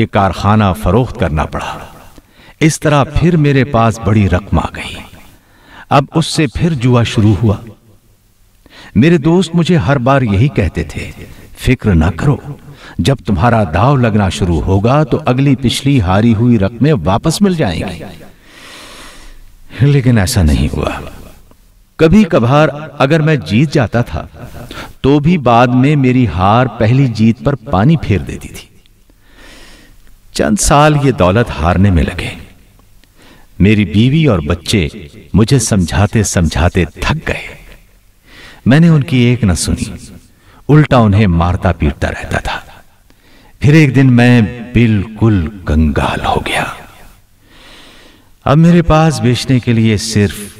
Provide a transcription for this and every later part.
کہ کارخانہ فروخت کرنا پڑا۔ اس طرح پھر میرے پاس بڑی رقم آ گئی۔ اب اس سے پھر جوا شروع ہوا۔ میرے دوست مجھے ہر بار یہی کہتے تھے، فکر نہ کرو، جب تمہارا داؤ لگنا شروع ہوگا تو اگلی پچھلی ہاری ہوئی رقمیں واپس مل جائیں گی۔ لیکن ایسا نہیں ہوا۔ کبھی کبھار اگر میں جیت جاتا تھا تو بھی بعد میں میری ہار پہلی جیت پر پانی پھیر دیتی تھی۔ چند سال یہ دولت ہارنے میں لگے۔ میری بیوی اور بچے مجھے سمجھاتے سمجھاتے تھک گئے۔ میں نے ان کی ایک نہ سنی، الٹا انہیں مارتا پیٹتا رہتا تھا۔ پھر ایک دن میں بالکل کنگال ہو گیا۔ اب میرے پاس بیچنے کے لیے صرف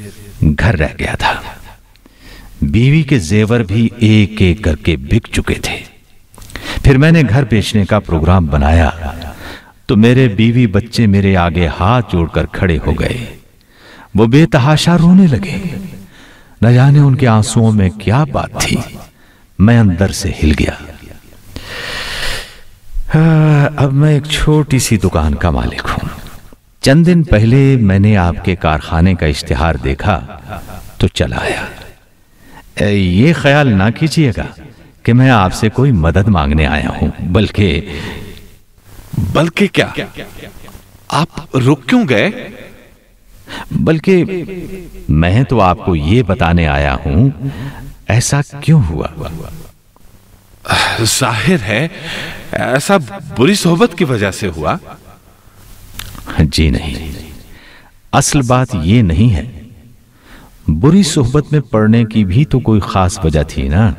گھر رہ گیا تھا۔ بیوی کے زیور بھی ایک ایک کر کے بک چکے تھے۔ پھر میں نے گھر بیچنے کا پروگرام بنایا تو میرے بیوی بچے میرے آگے ہاتھ جوڑ کر کھڑے ہو گئے۔ وہ بے تحاشا رونے لگے۔ نہ جانے ان کے آنسوؤں میں کیا بات تھی، میں اندر سے ہل گیا۔ اب میں ایک چھوٹی سی دکان کا مالک ہوں۔ چند دن پہلے میں نے آپ کے کارخانے کا اشتہار دیکھا تو چلا آیا۔ یہ خیال نہ کیجیے گا کہ میں آپ سے کوئی مدد مانگنے آیا ہوں، بلکہ کیا؟ آپ رک کیوں گئے؟ بلکہ میں تو آپ کو یہ بتانے آیا ہوں ایسا کیوں ہوا۔ ظاہر ہے ایسا بری صحبت کی وجہ سے ہوا۔ جی نہیں، اصل بات یہ نہیں ہے۔ بری صحبت میں پڑنے کی بھی تو کوئی خاص وجہ تھی نا۔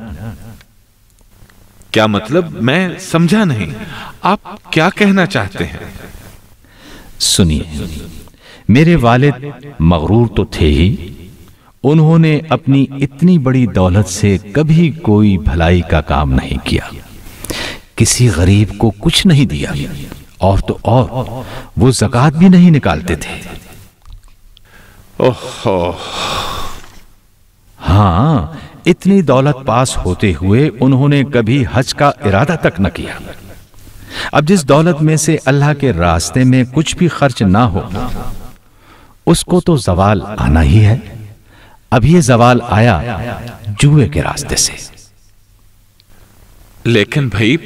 کیا مطلب؟ میں سمجھا نہیں، آپ کیا کہنا چاہتے ہیں؟ سنیے، میرے والد مغرور تو تھے ہی، انہوں نے اپنی اتنی بڑی دولت سے کبھی کوئی بھلائی کا کام نہیں کیا، کسی غریب کو کچھ نہیں دیا، اور تو اور وہ زکوٰۃ بھی نہیں نکالتے تھے۔ ہاں، اتنی دولت پاس ہوتے ہوئے انہوں نے کبھی حج کا ارادہ تک نہ کیا۔ اب جس دولت میں سے اللہ کے راستے میں کچھ بھی خرچ نہ ہو، اس کو تو زوال آنا ہی ہے۔ اب یہ زوال آیا جوئے کے راستے سے۔ لیکن بھائی،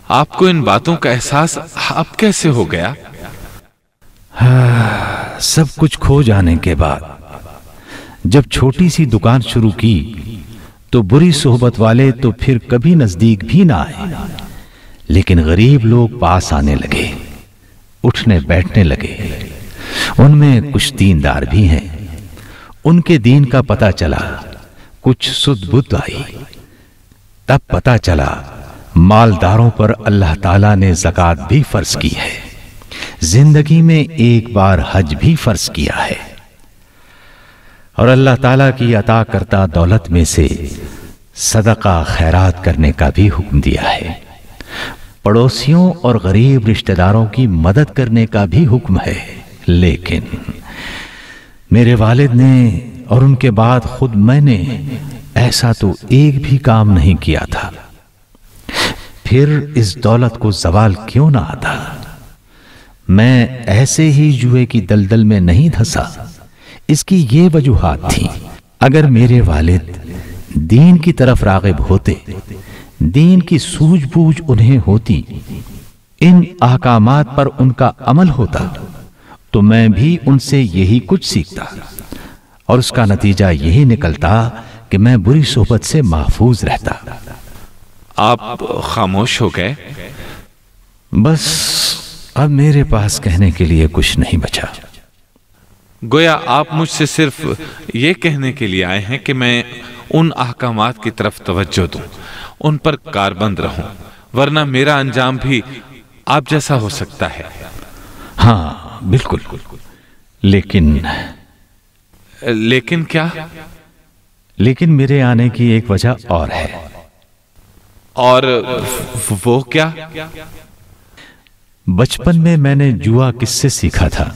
آپ کو ان باتوں کا احساس اب کیسے ہو گیا؟ سب کچھ کھو جانے کے بعد جب چھوٹی سی دکان شروع کی تو بری صحبت والے تو پھر کبھی نزدیک بھی نہ آئے، لیکن غریب لوگ پاس آنے لگے، اٹھنے بیٹھنے لگے۔ ان میں کچھ دیندار بھی ہیں۔ ان کے دین کا پتہ چلا، کچھ سد بد آئی۔ تب پتہ چلا مالداروں پر اللہ تعالیٰ نے زکوٰۃ بھی فرض کی ہے، زندگی میں ایک بار حج بھی فرض کیا ہے، اور اللہ تعالیٰ کی عطا کرتا دولت میں سے صدقہ خیرات کرنے کا بھی حکم دیا ہے، پڑوسیوں اور غریب رشتہ داروں کی مدد کرنے کا بھی حکم ہے۔ لیکن میرے والد نے اور ان کے بعد خود میں نے ایسا تو ایک بھی کام نہیں کیا تھا۔ پھر اس دولت کو زوال کیوں نہ آتا؟ میں ایسے ہی جوئے کی دلدل میں نہیں دھسا۔ اس کی یہ وجوہات تھی۔ اگر میرے والد دین کی طرف راغب ہوتے، دین کی سوجھ بوجھ انہیں ہوتی، ان احکامات پر ان کا عمل ہوتا، تو میں بھی ان سے یہی کچھ سیکھتا، اور اس کا نتیجہ یہی نکلتا کہ میں بری صحبت سے محفوظ رہتا۔ آپ خاموش ہو گئے۔ بس اب میرے پاس کہنے کے لیے کچھ نہیں بچا۔ گویا آپ مجھ سے صرف یہ کہنے کے لیے آئے ہیں کہ میں ان احکامات کی طرف توجہ دوں، ان پر کاربند رہوں، ورنہ میرا انجام بھی آپ جیسا ہو سکتا ہے۔ ہاں بالکل، لیکن کیا؟ لیکن میرے آنے کی ایک وجہ اور ہے۔ اور وہ کیا؟ بچپن میں نے جوا کس سے سیکھا تھا؟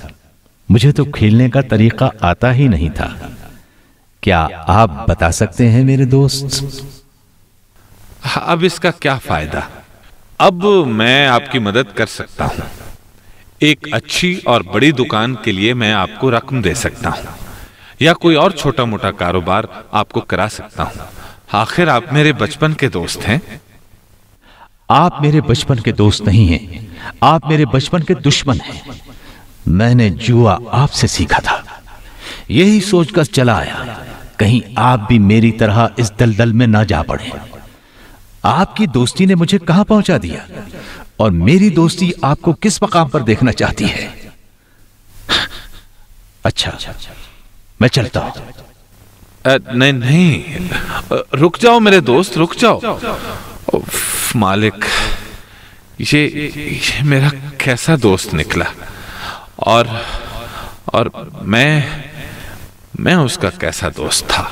مجھے تو کھیلنے کا طریقہ آتا ہی نہیں تھا۔ کیا آپ بتا سکتے ہیں میرے دوست؟ اب اس کا کیا فائدہ؟ اب میں آپ کی مدد کر سکتا ہوں. ایک اچھی اور بڑی دکان کے لیے میں آپ کو رقم دے سکتا ہوں یا کوئی اور چھوٹا موٹا کاروبار آپ کو کرا سکتا ہوں. آخر آپ میرے بچپن کے دوست ہیں. آپ میرے بچپن کے دوست نہیں ہیں، آپ میرے بچپن کے دشمن ہیں. میں نے جوا آپ سے سیکھا تھا، یہی سوچ کر چلا آیا کہیں آپ بھی میری طرح اس دلدل میں نہ جا پڑے. آپ کی دوستی نے مجھے کہاں پہنچا دیا اور میری دوستی آپ کو کس مقام پر دیکھنا چاہتی ہے؟ اچھا میں چلتا ہوں. نہیں، رک جاؤ میرے دوست، رک جاؤ. مالک، یہ میرا کیسا دوست نکلا، اور میں اس کا کیسا دوست تھا.